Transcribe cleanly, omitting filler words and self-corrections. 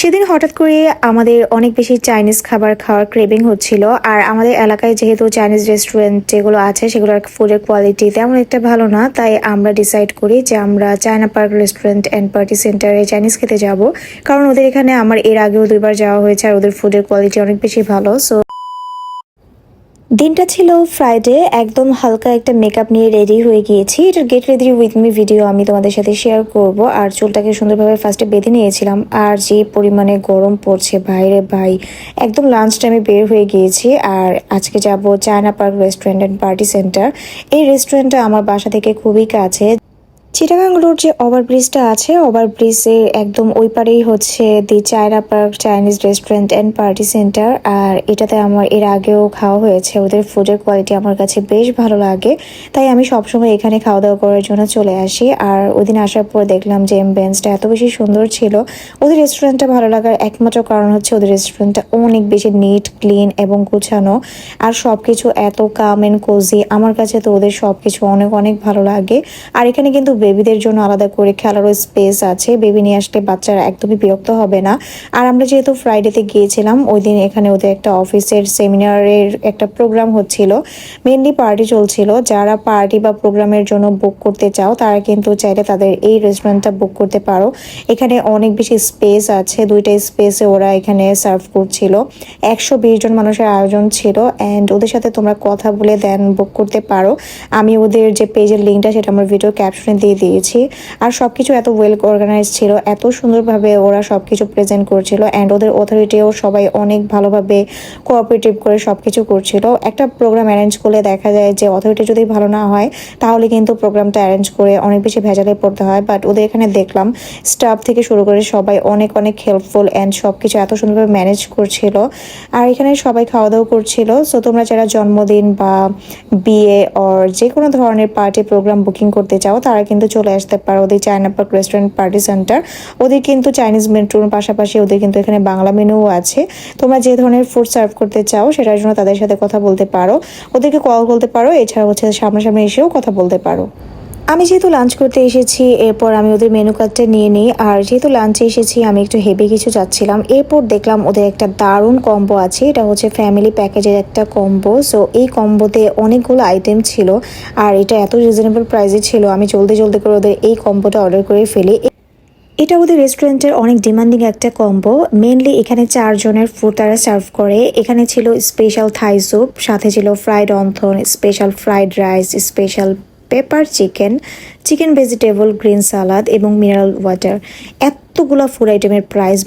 সেদিন হঠাৎ করে আমাদের অনেক বেশি চাইনিজ খাবার খাওয়ার ক্রেভিং হচ্ছিল। আর আমাদের এলাকায় যেহেতু চাইনিজ রেস্টুরেন্ট যেগুলো আছে সেগুলোর ফুডের কোয়ালিটি তেমন একটা ভালো না, তাই আমরা ডিসাইড করি যে আমরা China park restaurant and party সেন্টারে চাইনিজ খেতে যাব। কারণ ওদের এখানে আমার এর আগেও 2বার যাওয়া হয়েছে আর ওদের ফুডের কোয়ালিটি অনেক বেশি ভালো। সো দিনটা ছিল ফ্রাইডে, একদম হালকা একটা মেকআপ নিয়ে রেডি হয়ে গিয়েছি। এটার get ready with me video আমি তোমাদের সাথে শেয়ার করব। আর চুলটাকে সুন্দরভাবে ফার্স্টে বেঁধে নিয়েছিলাম। আর যে পরিমাণে গরম পড়ছে ভাইরে ভাই, একদম লাঞ্চ টাইমে বের হয়ে গিয়েছি। আর আজকে যাব China park restaurant and party centre. এই রেস্টুরেন্টটা আমার বাসা থেকে খুবই কাছে। চিটাগাং রোড যে ওভারব্রিজটা আছে, ওভারব্রিজের একদম ওই পারেই হচ্ছে the China park Chinese restaurant and party centre. আর এটাতে আমার এর আগেও খাওয়া হয়েছে। ওদের ফুডের কোয়ালিটি আমার কাছে বেশ ভালো লাগে, তাই আমি সবসময় এখানে খাওয়া দাওয়া করার জন্য চলে আসি। আর ওদিন আসার পর দেখলাম যে এমবিয়েন্সটা এত বেশি সুন্দর ছিল। ওদের রেস্টুরেন্টটা ভালো লাগার একমাত্র কারণ হচ্ছে ওদের রেস্টুরেন্টটা অনেক বেশি নিট, ক্লিন এবং গুছানো। আর সব কিছু এত কাম অ্যান্ড কোজি, আমার কাছে তো ওদের সব কিছু অনেক অনেক ভালো লাগে। আর এখানে কিন্তু বেবিদের জন্য আলাদা করে খেলারও স্পেস আছে। বেবি নিয়ে আসলে বাচ্চারা একদমই বিরক্ত হবে না। আর আমরা যেহেতু ফ্রাইডেতে গিয়েছিলাম, ওই দিন এখানে ওদের একটা অফিসের সেমিনারের একটা প্রোগ্রাম হচ্ছিল, মেনলি পার্টি চলছিল। যারা পার্টি বা প্রোগ্রামের জন্য বুক করতে চাও তারা কিন্তু চাইলে তাদের এই রেস্টুরেন্টটা বুক করতে পারো। এখানে অনেক বেশি স্পেস আছে, 2টা স্পেসে ওরা এখানে সার্ভ করছিল। 120 জন মানুষের আয়োজন ছিল। অ্যান্ড ওদের সাথে তোমরা কথা বলে দেন বুক করতে পারো। আমি ওদের যে পেজের লিঙ্কটা সেটা আমার ভিডিও ক্যাপশনে দিয়ে দিয়েছি। আর সবকিছু এত ওয়েল অর্গানাইজ ছিল, এত সুন্দরভাবে ওরা সবকিছু প্রেজেন্ট করছিল। অ্যান্ড ওদের অথরিটিও সবাই অনেক ভালোভাবে কোঅপারেটিভ করে সবকিছু করছিল। একটা প্রোগ্রাম অ্যারেঞ্জ করলে দেখা যায় যে অথরিটি যদি ভালো না হয় তাহলে কিন্তু প্রোগ্রামটা অ্যারেঞ্জ করে অনেক বেশি ভেজালে পড়তে হয়। বাট ওদের এখানে দেখলাম স্টাফ থেকে শুরু করে সবাই অনেক অনেক হেল্পফুল অ্যান্ড সবকিছু এত সুন্দরভাবে ম্যানেজ করছিল। আর এখানে সবাই খাওয়া দাওয়া করছিল। সো তোমরা যারা জন্মদিন বা বিয়ে অর যে কোনো ধরনের পার্টি প্রোগ্রাম বুকিং করতে চাও তারা কিন্তু চলে আসতে পারো ওদের China park restaurant party centre. ওদের কিন্তু চাইনিজ মেনুর পাশাপাশি ওদের কিন্তু এখানে বাংলা মেনুও আছে। তোমরা যে ধরনের ফুড সার্ভ করতে চাও সেটার জন্য তাদের সাথে কথা বলতে পারো, ওদেরকে কল করতে পারো। এছাড়া হচ্ছে সামনাসামনি এসেও কথা বলতে পারো। আমি যেহেতু লাঞ্চ করতে এসেছি, এরপর আমি ওদের মেনু কার্ডটা নিয়ে নিই। আর যেহেতু লাঞ্চে এসেছি আমি একটু হেভি কিছু চাচ্ছিলাম। এরপর দেখলাম ওদের একটা দারুণ কম্বো আছে, এটা হচ্ছে ফ্যামিলি প্যাকেজের একটা কম্বো। সো এই কম্বোতে অনেকগুলো আইটেম ছিল আর এটা এত রিজনেবল প্রাইসে ছিল, আমি জলদি জলদি করে ওদের এই কম্বোটা অর্ডার করে ফেলি। এটা ওদের রেস্টুরেন্টের অনেক ডিমান্ডিং একটা কম্বো। মেনলি এখানে 4 জনের ফুড তারা সার্ভ করে। এখানে ছিল স্পেশাল থাই স্যুপ, সাথে ছিল fried wonton, special fried rice, special pepper chicken, chicken vegetable, green সালাদ এবং মিনারেল ওয়াটার। এতগুলো ফুড আইটেমের প্রাইস